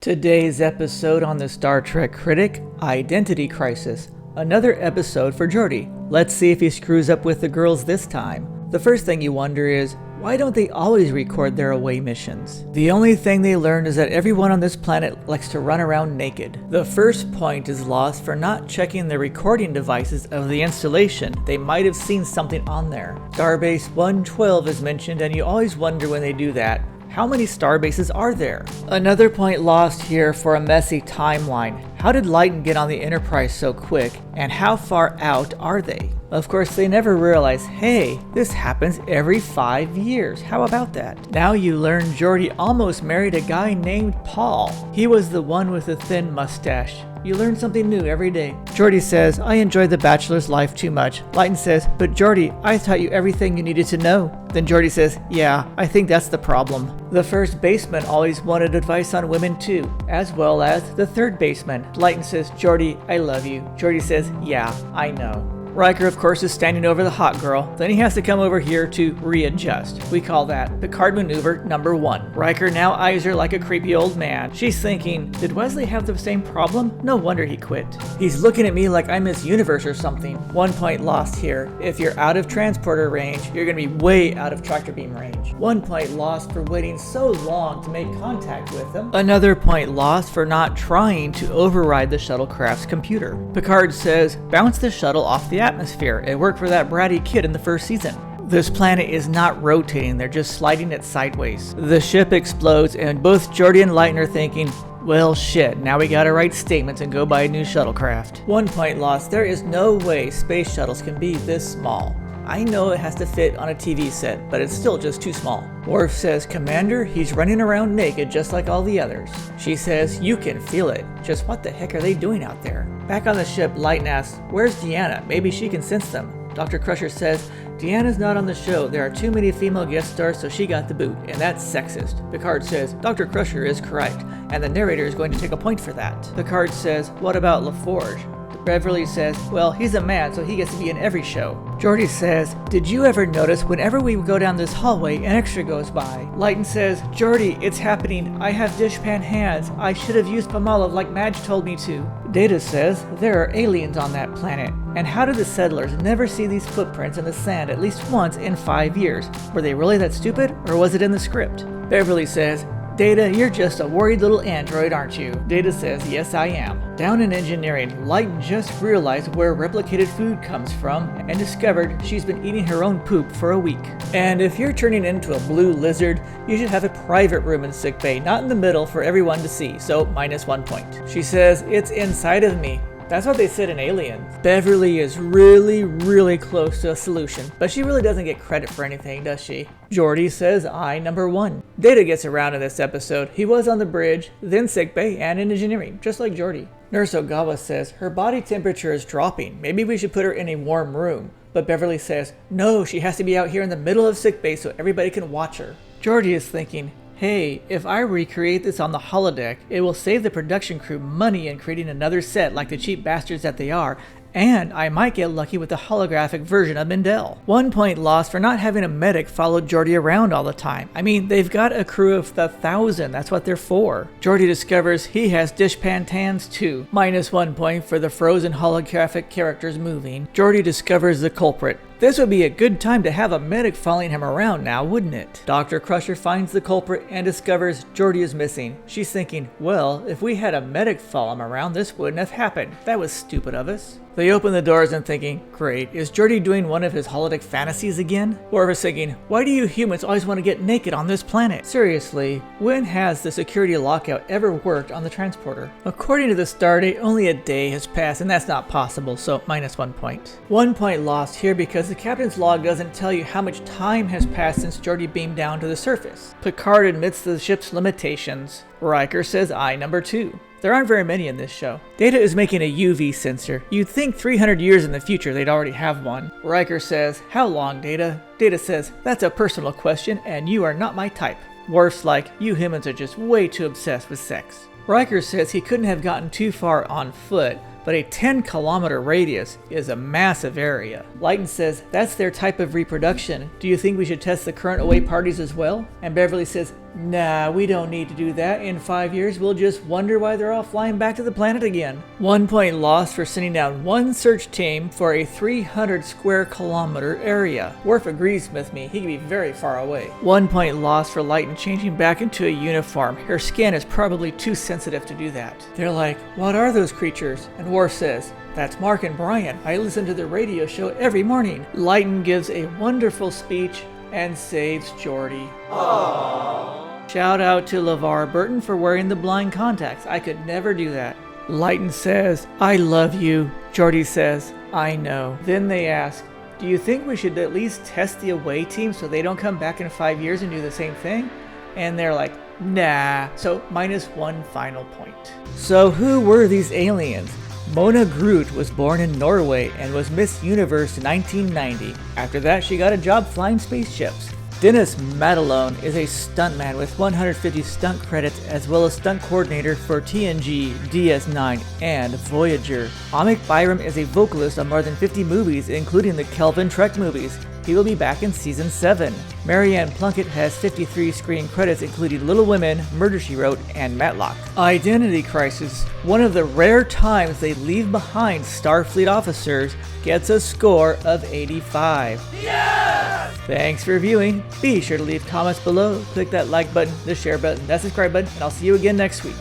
Today's episode on the Star Trek Critic, Identity Crisis. Another episode for Geordi. Let's see if he screws up with the girls this time. The first thing you wonder is, why don't they always record their away missions? The only thing they learned is that everyone on this planet likes to run around naked. The first point is lost for not checking the recording devices of the installation. They might have seen something on there. Starbase 112 is mentioned, and you always wonder when they do that, how many starbases are there? Another point lost here for a messy timeline. How did Lighton get on the Enterprise so quick, and how far out are they? Of course, they never realize, hey, this happens every 5 years. How about that? Now you learn Geordi almost married a guy named Paul. He was the one with the thin mustache. You learn something new every day. Geordi says, I enjoyed the bachelor's life too much. Lighton says, but Geordi, I taught you everything you needed to know. Then Geordi says, yeah, I think that's the problem. The first baseman always wanted advice on women too, as well as the third baseman. Lighton says, Geordi, I love you. Geordi says, yeah, I know. Riker, of course, is standing over the hot girl. Then he has to come over here to readjust. We call that Picard maneuver number 1. Riker now eyes her like a creepy old man. She's thinking, did Wesley have the same problem? No wonder he quit. He's looking at me like I'm Miss Universe or something. 1 point lost here. If you're out of transporter range, you're going to be way out of tractor beam range. 1 point lost for waiting so long to make contact with him. Another point lost for not trying to override the shuttlecraft's computer. Picard says, bounce the shuttle off the atmosphere. It worked for that bratty kid in the first season. This planet is not rotating, they're just sliding it sideways. The ship explodes and both Geordi and Lighton are thinking, well shit, now we gotta write statements and go buy a new shuttlecraft. 1 point lost, there is no way space shuttles can be this small. I know it has to fit on a TV set, but it's still just too small. Worf says, Commander, he's running around naked just like all the others. She says, you can feel it. Just what the heck are they doing out there? Back on the ship, Lighton asks, where's Deanna? Maybe she can sense them. Dr. Crusher says, Deanna's not on the show. There are too many female guest stars, so she got the boot, and that's sexist. Picard says, Dr. Crusher is correct, and the narrator is going to take a point for that. Picard says, what about LaForge? Beverly says, well, he's a man, so he gets to be in every show. Geordi says, did you ever notice whenever we go down this hallway, an extra goes by? Lighton says, Geordi, it's happening. I have dishpan hands. I should have used Palmolive like Madge told me to. Data says, there are aliens on that planet. And how did the settlers never see these footprints in the sand at least once in 5 years? Were they really that stupid, or was it in the script? Beverly says, Data, you're just a worried little android, aren't you? Data says, yes, I am. Down in engineering, Lighton just realized where replicated food comes from and discovered she's been eating her own poop for a week. And if you're turning into a blue lizard, you should have a private room in sickbay, not in the middle for everyone to see, so -1 point. She says, it's inside of me. That's what they said in Aliens. Beverly is really close to a solution, but she really doesn't get credit for anything, does she? Geordi says, I number 1. Data gets around in this episode. He was on the bridge, then sickbay, and in engineering, just like Geordi. Nurse Ogawa says, her body temperature is dropping. Maybe we should put her in a warm room. But Beverly says, no, she has to be out here in the middle of sickbay so everybody can watch her. Geordi is thinking, hey, if I recreate this on the holodeck, it will save the production crew money in creating another set like the cheap bastards that they are, and I might get lucky with the holographic version of Mendel. 1 point lost for not having a medic follow Geordi around all the time. I mean, they've got a crew of 1,000, that's what they're for. Geordi discovers he has dishpan tans too. -1 point for the frozen holographic characters moving. Geordi discovers the culprit. This would be a good time to have a medic following him around now, wouldn't it? Dr. Crusher finds the culprit and discovers Geordi is missing. She's thinking, well, if we had a medic follow him around, this wouldn't have happened. That was stupid of us. They open the doors and thinking, great, is Geordi doing one of his holodeck fantasies again? Worf is thinking, why do you humans always want to get naked on this planet? Seriously, when has the security lockout ever worked on the transporter? According to the stardate, only a day has passed, and that's not possible, so -1 point. 1 point lost here because the captain's log doesn't tell you how much time has passed since Geordi beamed down to the surface. Picard admits the ship's limitations. Riker says, I number 2. There aren't very many in this show. Data is making a UV sensor. You'd think 300 years in the future they'd already have one. Riker says, how long, Data? Data says, that's a personal question and you are not my type. Worf's like, you humans are just way too obsessed with sex. Riker says he couldn't have gotten too far on foot, but a 10-kilometer radius is a massive area. Lighton says, that's their type of reproduction. Do you think we should test the current away parties as well? And Beverly says, Nah, we don't need to do that. In 5 years, we'll just wonder why they're all flying back to the planet again. 1 point lost for sending down one search team for a 300 square kilometer area. Worf agrees with me, he can be very far away. 1 point lost for Lighten changing back into a uniform. Her skin is probably too sensitive to do that. They're like, what are those creatures? And Worf says, that's Mark and Brian. I listen to the radio show every morning. Lighten gives a wonderful speech and saves Geordi. Aww. Shout out to LeVar Burton for wearing the blind contacts. I could never do that. Lighten says, I love you. Geordi says, I know. Then they ask, do you think we should at least test the away team so they don't come back in 5 years and do the same thing? And they're like, nah. So -1 final point. So who were these aliens? Mona Groot was born in Norway and was Miss Universe in 1990. After that, she got a job flying spaceships. Dennis Matalone is a stuntman with 150 stunt credits as well as stunt coordinator for TNG, DS9, and Voyager. Amik Byram is a vocalist on more than 50 movies, including the Kelvin Trek movies. He will be back in Season 7. Marianne Plunkett has 53 screen credits including Little Women, Murder, She Wrote, and Matlock. Identity Crisis, one of the rare times they leave behind Starfleet officers, gets a score of 85. Yes! Thanks for viewing. Be sure to leave comments below, click that like button, the share button, that subscribe button, and I'll see you again next week.